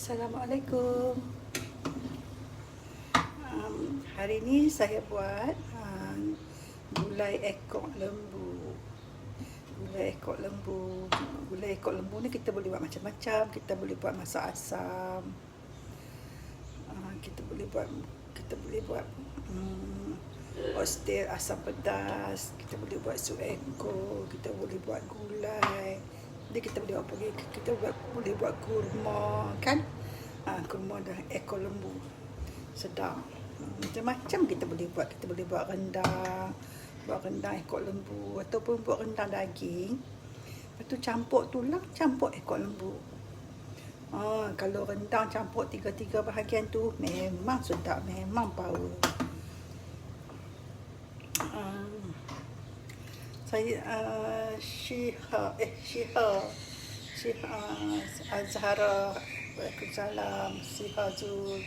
Assalamualaikum. Hari ni saya buat gulai ekor lembu. Gulai ekor lembu. Gulai ekor lembu ni kita boleh buat macam-macam. Kita boleh buat masak asam. Kita boleh buat oster asam pedas. Kita boleh buat sup ekor. Kita boleh buat gulai. Jadi kita boleh buat kurma kan? Kurma dan ekor lembu. Sedap. Macam-macam kita boleh buat. Kita boleh buat rendang ekor lembu ataupun buat rendang daging. Lepas tu campur tulang, campur ekor lembu. Kalau rendang campur tiga-tiga bahagian tu memang sedap, memang power. Saya Syiha Azhara, Waalaikumsalam, Syiha Zul.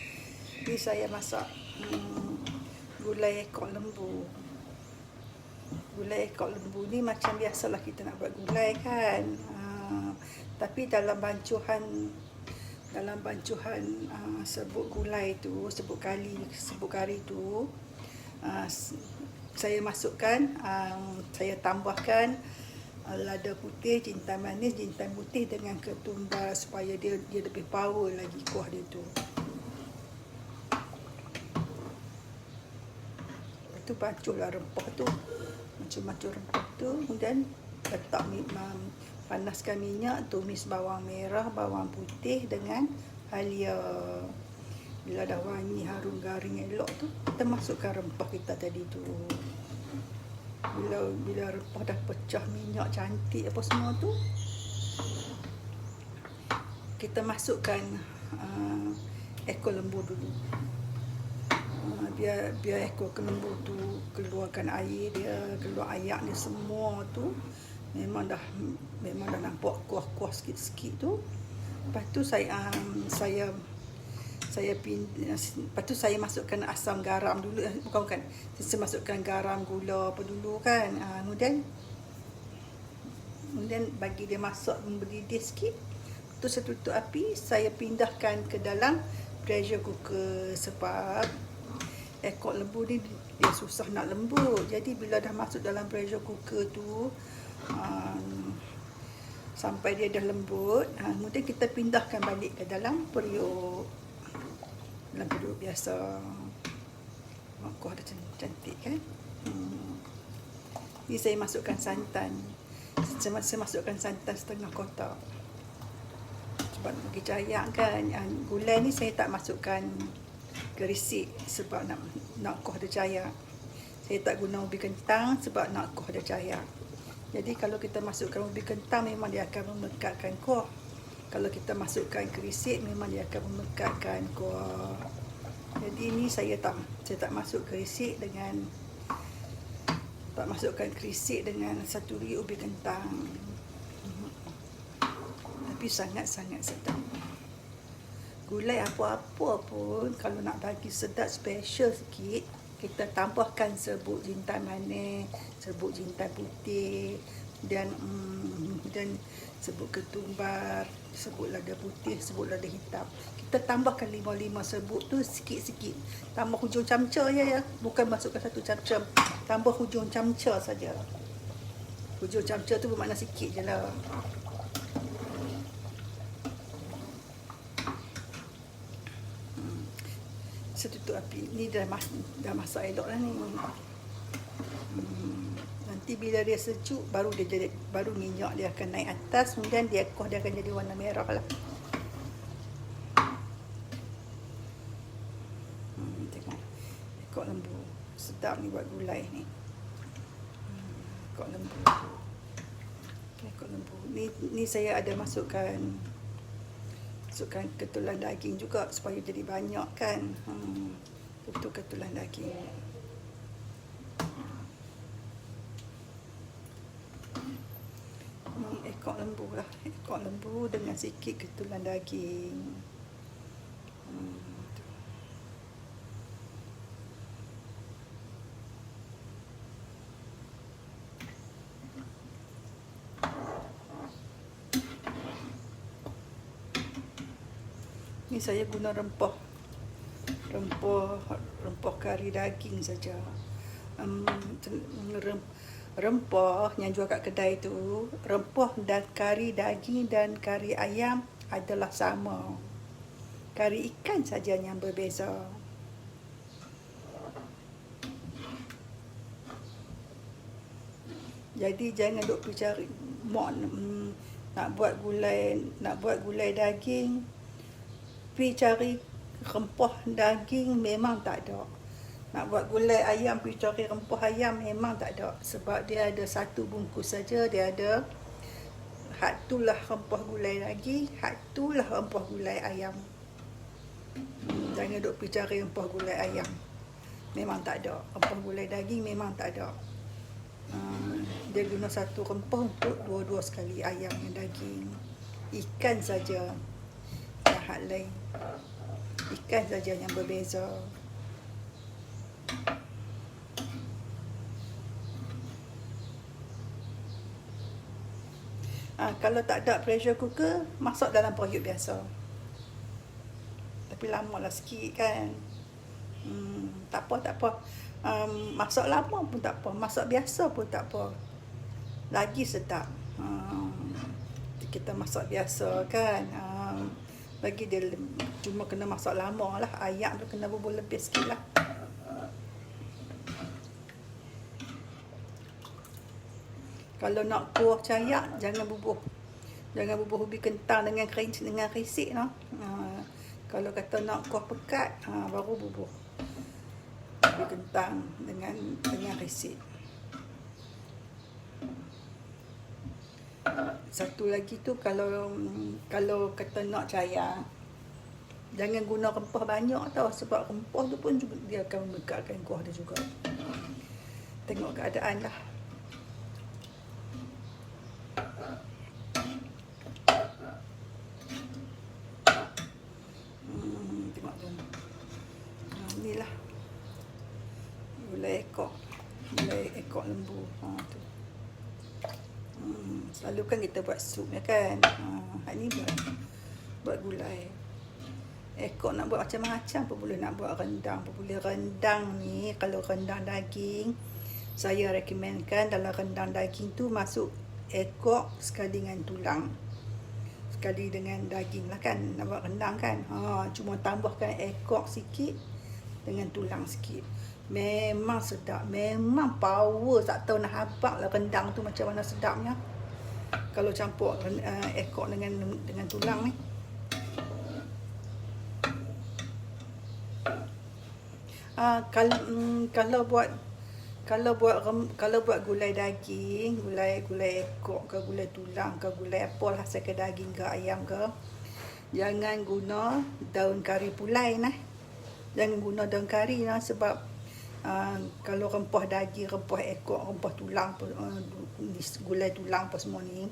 Ni saya masak gulai ekor lembu. Gulai ekor lembu ni macam biasalah kita nak buat gulai kan. Tapi dalam bancuhan serbuk gulai tu, serbuk kari tu, saya masukkan, saya tambahkan lada putih, jintan manis, jintan putih dengan ketumbar supaya dia lebih power lagi kuah dia tu. Lepas tu bancuhlah rempah tu, macam-macam rempah tu, kemudian letak panaskan minyak, tumis bawang merah, bawang putih dengan halia. Bila dah wangi harum garing elok tu, kita masukkan rempah kita tadi tu. Bila rempah dah pecah minyak cantik apa semua tu, kita masukkan ekor lembu dulu. Biar ekor lembu tu keluarkan air dia, keluar ayak dia semua tu. Memang dah nampak kuah-kuah sikit-sikit tu. Lepas tu lepas tu saya masukkan asam garam dulu. Bukan. Saya masukkan garam, gula apa dulu kan. Kemudian bagi dia masak mendidih sikit. Tu saya tutup api, saya pindahkan ke dalam pressure cooker sebab ekor lembu ni dia susah nak lembut. Jadi bila dah masuk dalam pressure cooker tu, sampai dia dah lembut, kemudian kita pindahkan balik ke dalam periuk. Dalam periuk biasa. Kuah dia cantik kan. Ni saya masukkan santan. Saya masukkan santan setengah kotak. Sebab bagi cayak kan. Gulai ni saya tak masukkan gerisik sebab nak kuah dia cayak. Saya tak guna ubi kentang sebab nak kuah dia cayak. Jadi kalau kita masukkan ubi kentang memang dia akan memekatkan kuah. Kalau kita masukkan gerisik memang dia akan memekatkan kuah. Jadi ni saya tak masuk gerisik dengan satu lagi ubi kentang. Tapi sangat-sangat sedap. Gulai apa-apa pun kalau nak bagi sedap special sikit, kita tambahkan serbuk jintan manis, serbuk jintan putih, dan serbuk ketumbar, serbuk lada putih, serbuk lada hitam. Kita tambahkan 5 serbuk tu sikit-sikit. Tambah hujung camca ya. Bukan masukkan satu camca. Tambah hujung camca saja. Hujung camca tu bermakna sikit je lah. Saya tutup api. Ni dah masak elok lah ni. Nanti bila dia sejuk, baru minyak dia akan naik atas, kemudian kuah dia akan jadi warna merah lah. Tengok ekor lembu sedap ni buat gulai ni. Ekor lembu. Ni saya ada masukkan ketulan daging juga supaya jadi banyak kan. Itu ketulan daging. Ni ekor lembu lah. Ekor lembu dengan sikit ketulan daging. Ni saya guna rempah kari daging saja. Rempah yang jual kat kedai tu, rempah dan kari daging dan kari ayam adalah sama. Kari ikan saja yang berbeza. Jadi jangan duk pergi cari nak buat gulai daging, pergi cari rempah daging memang tak ada. Nak buat gulai ayam, pergi cari rempah ayam memang tak ada. Sebab dia ada satu bungkus saja, dia ada hak itulah rempah gulai daging, hak itulah rempah gulai ayam. Jangan duk pergi cari rempah gulai ayam. Memang tak ada. Rempah gulai daging memang tak ada. Dia guna satu rempah untuk dua-dua sekali, ayam dan daging. Ikan saja yang hak lain. Ikan saja yang berbeza. Kalau tak ada pressure cooker, masak dalam periuk biasa. Tapi lama lah sikit kan. Tak apa. Masak lama pun tak apa, masak biasa pun tak apa. Lagi sedap. Kita masak biasa kan. Bagi dia cuma kena masak lama lah. Ayam tu kena bubur lebih sikit lah. Kalau nak kuah cayak, jangan bubuh ubi kentang dengan risik no. Kalau kata nak kuah pekat, baru bubuh ubi kentang dengan risik. Satu lagi tu, kalau kata nak cayak, jangan guna rempah banyak tau, sebab rempah tu pun juga dia akan memekatkan kuah dia juga. Tengok keadaan lah. Tengok tu. Inilah gulai ekor lembu. Tu. Selalu kan kita buat sup ya kan. Hak ni buat gulai. Ekor nak buat macam-macam pun boleh, nak buat rendang pun boleh. Rendang ni, kalau rendang daging, saya rekomenkan dalam rendang daging tu masuk ekor sekali dengan tulang. Sekali dengan daging lah kan, nak buat rendang kan. Cuma tambahkan ekor sikit dengan tulang sikit. Memang sedap, memang power, tak tahu nak habaq lah rendang tu macam mana sedapnya. Kalau campur ekor dengan tulang ni. Kalau buat gulai daging, gulai ekor ke gulai tulang ke gulai apalah, ke daging ke ayam ke, jangan guna daun kari pulai nah. Jangan guna daun kari nah, sebab kalau rempah daging, rempah ekor, rempah tulang, gulai tulang apa semua ni,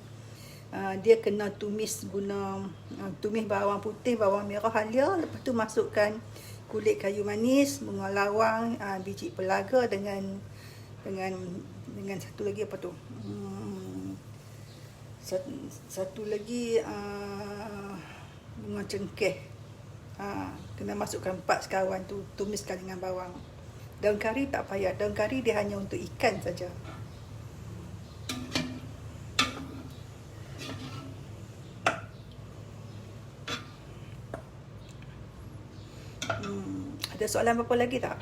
dia kena tumis bawang putih, bawang merah halia, lepas tu masukkan kulit kayu manis, bunga lawang, biji pelaga dengan satu lagi apa tu? Satu lagi bunga cengkeh. Kena masukkan 4 sekawan tu, tumiskan dengan bawang. Daun kari tak payah, daun kari dia hanya untuk ikan saja. Ada soalan apa lagi tak?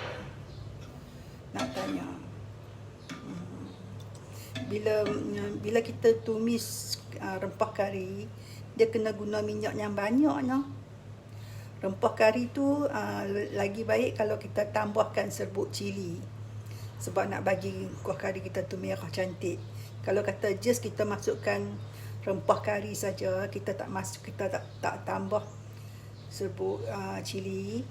Nak tanya. Bila kita tumis rempah kari, dia kena guna minyak yang banyak no. Rempah kari tu lagi baik kalau kita tambahkan serbuk cili, sebab nak bagi kuah kari kita tu merah cantik. Kalau kata just kita masukkan rempah kari saja, kita tak tambah serbuk cili,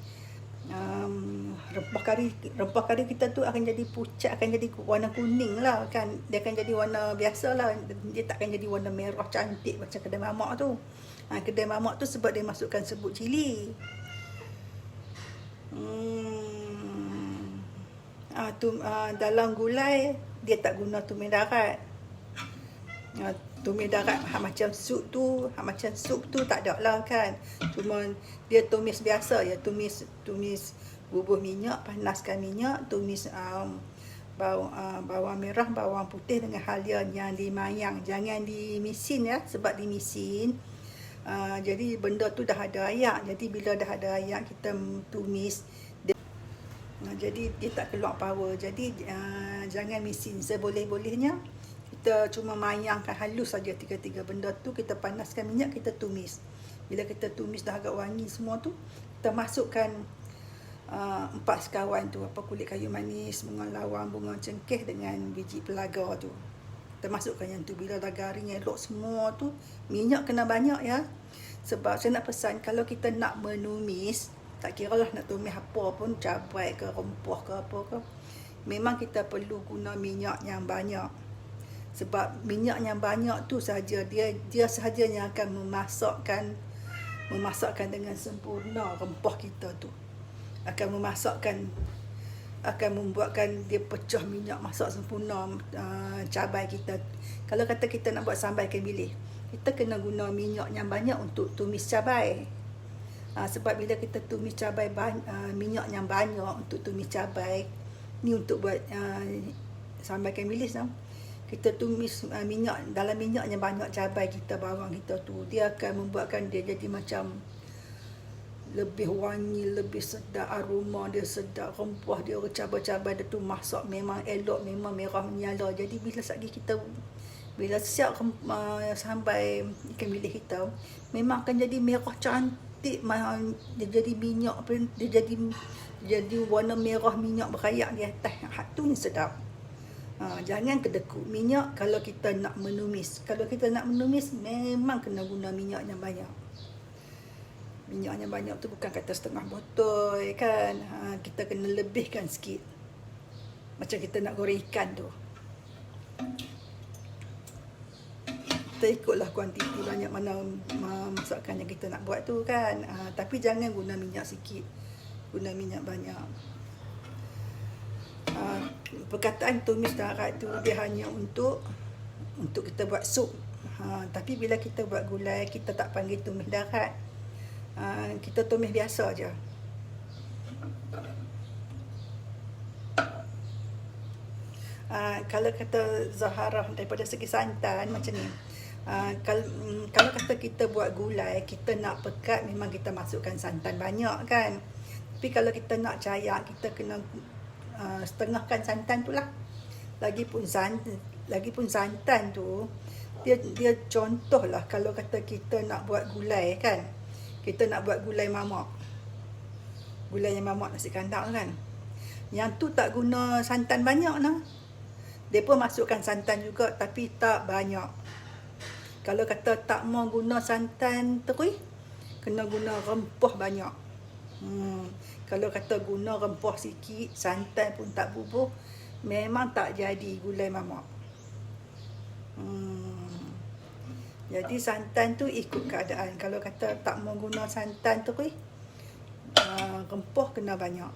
rempah kari kita tu akan jadi pucat, akan jadi warna kuning lah kan. Dia akan jadi warna biasa lah, dia tak akan jadi warna merah cantik macam kedai mamak tu. Kedai mamak tu sebab dia masukkan serbuk cili. Dalam gulai dia tak guna tumis darat. Tumis darat macam sup tu tak ada lah kan. Cuma dia tumis biasa ya, tumis bubur minyak, panaskan minyak, tumis bawang merah, bawang putih dengan halia yang dimayang. Jangan dimisin ya, sebab dimisin jadi benda tu dah ada ayak. Jadi bila dah ada ayak kita tumis jadi dia tak keluar power. Jadi jangan misin, seboleh-bolehnya kita cuma mayangkan halus saja tiga-tiga benda tu. Kita panaskan minyak, kita tumis. Bila kita tumis dah agak wangi semua tu, kita masukkan 4 sekawan tu, apa, kulit kayu manis, bunga lawang, bunga cengkeh dengan biji pelaga tu. Kita masukkan yang tu. Bila dah garing elok semua tu, minyak kena banyak ya. Sebab saya nak pesan, kalau kita nak menumis, tak kira lah nak tumis apa pun, cabai ke, rempah ke, apa ke, memang kita perlu guna minyak yang banyak. Sebab minyak yang banyak tu saja dia sahaja yang akan memasakkan dengan sempurna rempah kita tu. Akan membuatkan dia pecah minyak, masak sempurna cabai kita. Kalau kata kita nak buat sambal ikan bilis, kita kena guna minyak yang banyak untuk tumis cabai. Sebab bila kita tumis cabai, minyak yang banyak untuk tumis cabai, ni untuk buat sambal ikan bilis tau. Kita tumis dalam minyak yang banyak cabai kita, bawang kita tu, dia akan membuatkan dia jadi macam lebih wangi, lebih sedap, aroma dia sedap, rempah dia, cabai-cabai dia tu masak memang elok, memang merah menyala. Jadi bila siap sampai ikan bilis kita, memang akan jadi merah cantik, dia jadi minyak, dia jadi warna merah minyak berayak di atas. Tu ni sedap. Jangan kedekut minyak kalau kita nak menumis. Kalau kita nak menumis, memang kena guna minyak yang banyak. Minyak yang banyak tu bukan kata setengah botol kan. Kita kena lebihkan sikit. Macam kita nak goreng ikan tu. Kita ikutlah kuantiti banyak mana masakan yang kita nak buat tu kan. Tapi jangan guna minyak sikit, guna minyak banyak. Perkataan tumis darat tu dia hanya untuk kita buat sup. Tapi bila kita buat gulai, kita tak panggil tumis darat. Kita tumis biasa je. Kalau kata Zahara daripada segi santan macam ni, kalau kata kita buat gulai, kita nak pekat, memang kita masukkan santan banyak kan. Tapi kalau kita nak cayak, kita kena setengahkan santan tu lah. Lagipun santan tu dia contoh lah. Kalau kata kita nak buat gulai kan, kita nak buat gulai mamak, gulai yang mamak nasi kandar kan, yang tu tak guna santan banyak nah. Dia pun masukkan santan juga, tapi tak banyak. Kalau kata tak mau guna santan terus, kena guna rempah banyak. Kalau kata guna rempah sikit, santan pun tak bubuh, memang tak jadi gulai mamak. Jadi santan tu ikut keadaan. Kalau kata tak mau guna santan terus, rempah kena banyak.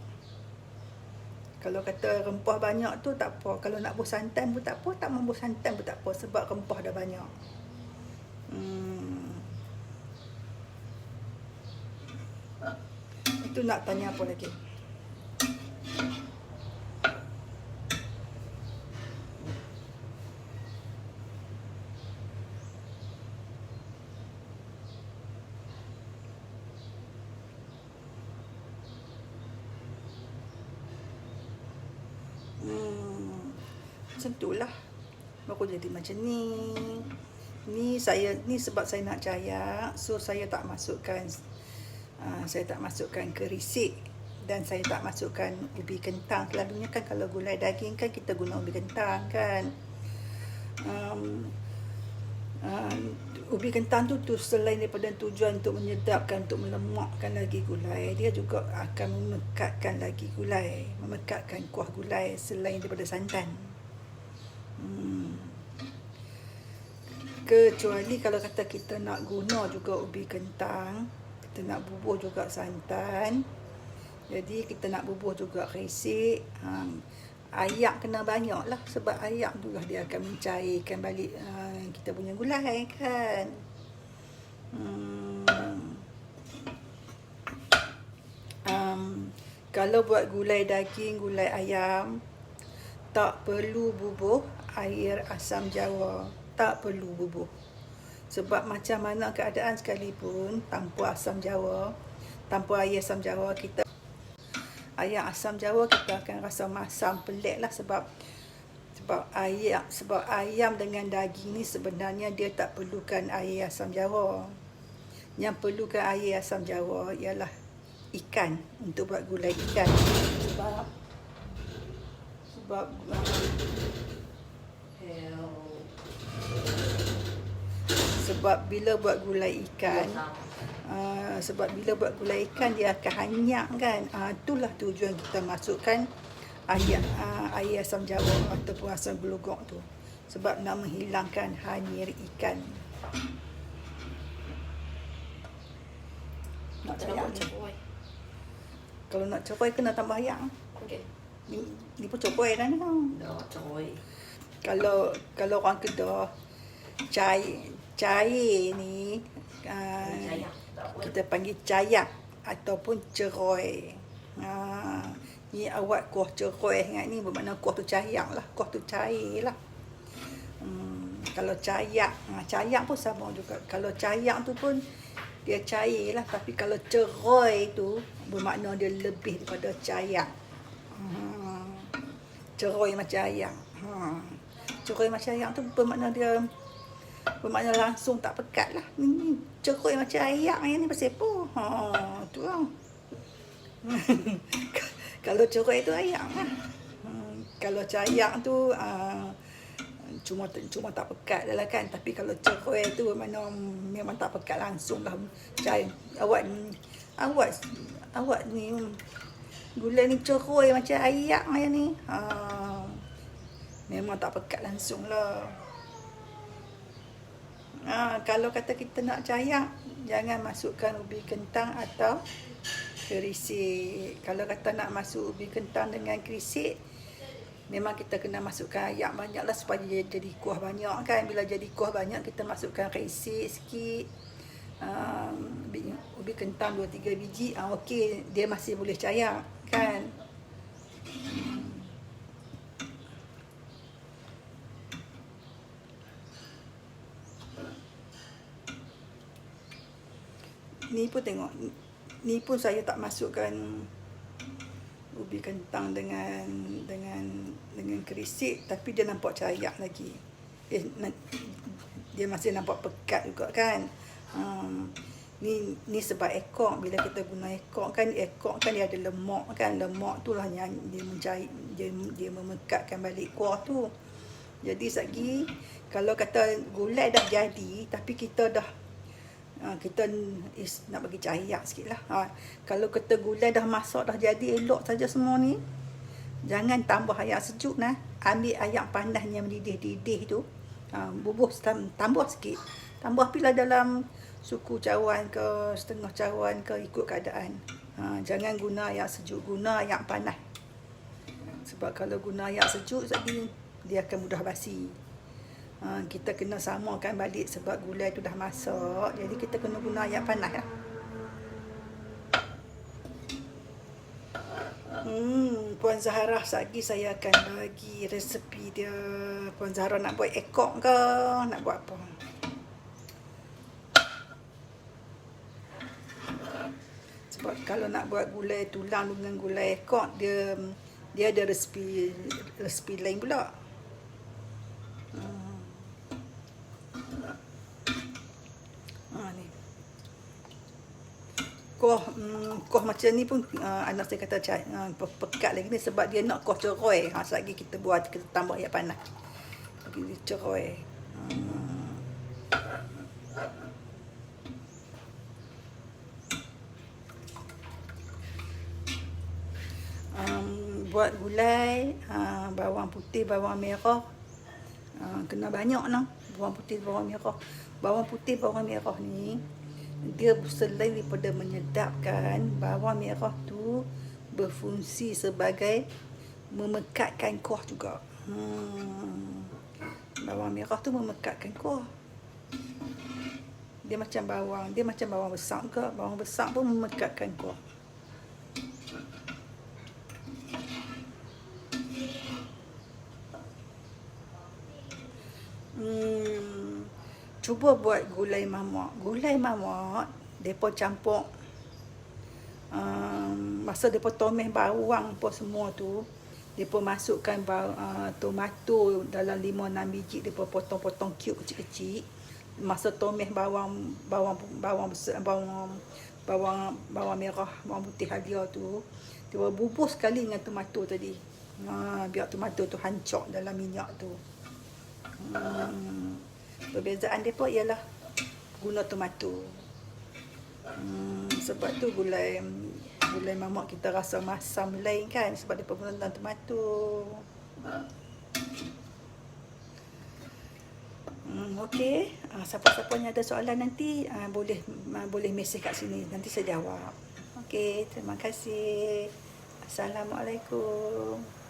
Kalau kata rempah banyak tu tak apa. Kalau nak buh santan pun tak apa, tak mau buh santan pun tak apa, sebab rempah dah banyak. Itu nak tanya apa lagi? Macam tu lah. Baru jadi macam ni. Ni sebab saya nak cayak, so saya tak masukkan kerisik, dan saya tak masukkan ubi kentang. Selalunya kan kalau gulai daging kan kita guna ubi kentang kan. Ubi kentang tu selain daripada tujuan untuk menyedapkan, untuk melemakkan lagi gulai, dia juga akan memekatkan lagi gulai, memekatkan kuah gulai selain daripada santan. Kecuali kalau kata kita nak guna juga ubi kentang, kita nak bubuh juga santan, jadi kita nak bubuh juga kerisik, ayak kena banyak lah, sebab ayak tu lah dia akan mencairkan balik kita punya gulai kan. Kalau buat gulai daging, gulai ayam, tak perlu bubuh air asam jawa, tak perlu bubuh. Sebab macam mana keadaan sekalipun, tanpa asam jawa, tanpa air asam jawa, ayam asam jawa kita akan rasa masam, pelik lah, sebab ayam dengan daging ni sebenarnya dia tak perlukan air asam jawa. Yang perlukan air asam jawa ialah ikan, untuk buat gulai ikan. Sebab bila buat gulai ikan, dia akan hanyak kan. Itulah tujuan kita masukkan air asam jawa ataupun asam gelugok tu, sebab nak menghilangkan hanyir ikan. Nak cerai. Kalau nak cerai kena tambah ayam. Okey. Ni pun cerai dah ni. Dah cerai. Kalau orang Kedah cair ni kita panggil cayak ataupun cerai. Ni awak kuah cerai ingat ni, bermakna kuah tu cayak lah, kuah tu cair lah. Kalau cayak pun sama juga. Kalau cayak tu pun dia cair lah, tapi kalau cerai tu bermakna dia lebih daripada cayak. Cerai macam ayam. Cerai macam ayam tu bermakna langsung tak pekat lah. Ni cerai macam ayam ni pasal apa? Tu lah. Kalau cerai tu ayam lah. Kalau cayak tu cuma tak pekat dah lah kan. Tapi kalau cerai tu memang tak pekat langsung lah. Awak ni gulai ni cerai macam ayak ni. Memang tak pekat langsung lah. Kalau kata kita nak cayak, jangan masukkan ubi kentang atau kerisik. Kalau kata nak masuk ubi kentang dengan kerisik, memang kita kena masukkan ayak banyak lah, supaya jadi kuah banyak kan. Bila jadi kuah banyak, kita masukkan kerisik sikit, ubi kentang 2-3 biji. Okey, dia masih boleh cayak kan. Ni pun tengok, ni pun saya tak masukkan ubi kentang dengan kerisik, tapi dia nampak cayak lagi. Dia masih nampak pekat juga kan. Ni sebab ekor. Bila kita guna ekor kan dia ada lemak kan. Lemak tu lah yang dia mencair, dia memekatkan balik kuah tu. Jadi sagi kalau kata gulai dah jadi, tapi kita nak bagi cayak sikit lah. Kalau kata gulai dah masak, dah jadi elok saja semua ni, jangan tambah air sejuk nah. Ambil air panas yang mendidih-didih tu, bubuh tambah sikit. Tambah bila dalam suku cawan ke setengah cawan ke, ikut keadaan. Jangan guna air sejuk, guna air panas. Sebab kalau guna air sejuk lagi, dia akan mudah basi. Kita kena samakan balik, sebab gulai tu dah masak, jadi kita kena guna air panas lah. Puan Zahra, lagi saya akan bagi resepi dia. Puan Zahra nak buat ekor ke, nak buat apa? Sebab kalau nak buat gulai tulang dengan gulai ekor, dia ada resepi lain pula. Ni kuah macam ni pun anak saya kata pekat lagi ni, sebab dia nak kuah cerai. Selagi kita buat, kita tambah air panas bagi cerai. Buat gulai, bawang putih, bawang merah, kena banyak lah. Bawang putih, bawang merah. Bawang putih, bawang merah ni, dia selain daripada menyedapkan, bawang merah tu berfungsi sebagai memekatkan kuah juga. Bawang merah tu memekatkan kuah. Dia macam bawang besar ke. Bawang besar pun memekatkan kuah. Cuba buat gulai mamak. Gulai mamak, depa campur masa depa tumis bawang apa semua tu, depa masukkan tomato dalam 5-6 biji, depa potong-potong cube kecil-kecil. Masa tumis bawang merah, bawang putih halia tu, depa bubuh sekali dengan tomato tadi. Biar tomato tu hancur dalam minyak tu. Perbezaan depa ialah guna tomato. Sebab tu gulai mamak kita rasa masam lain kan, sebab depa guna tomato. Okey, siapa-siapa yang ada soalan nanti boleh mesej kat sini, nanti saya jawab. Okey, terima kasih. Assalamualaikum.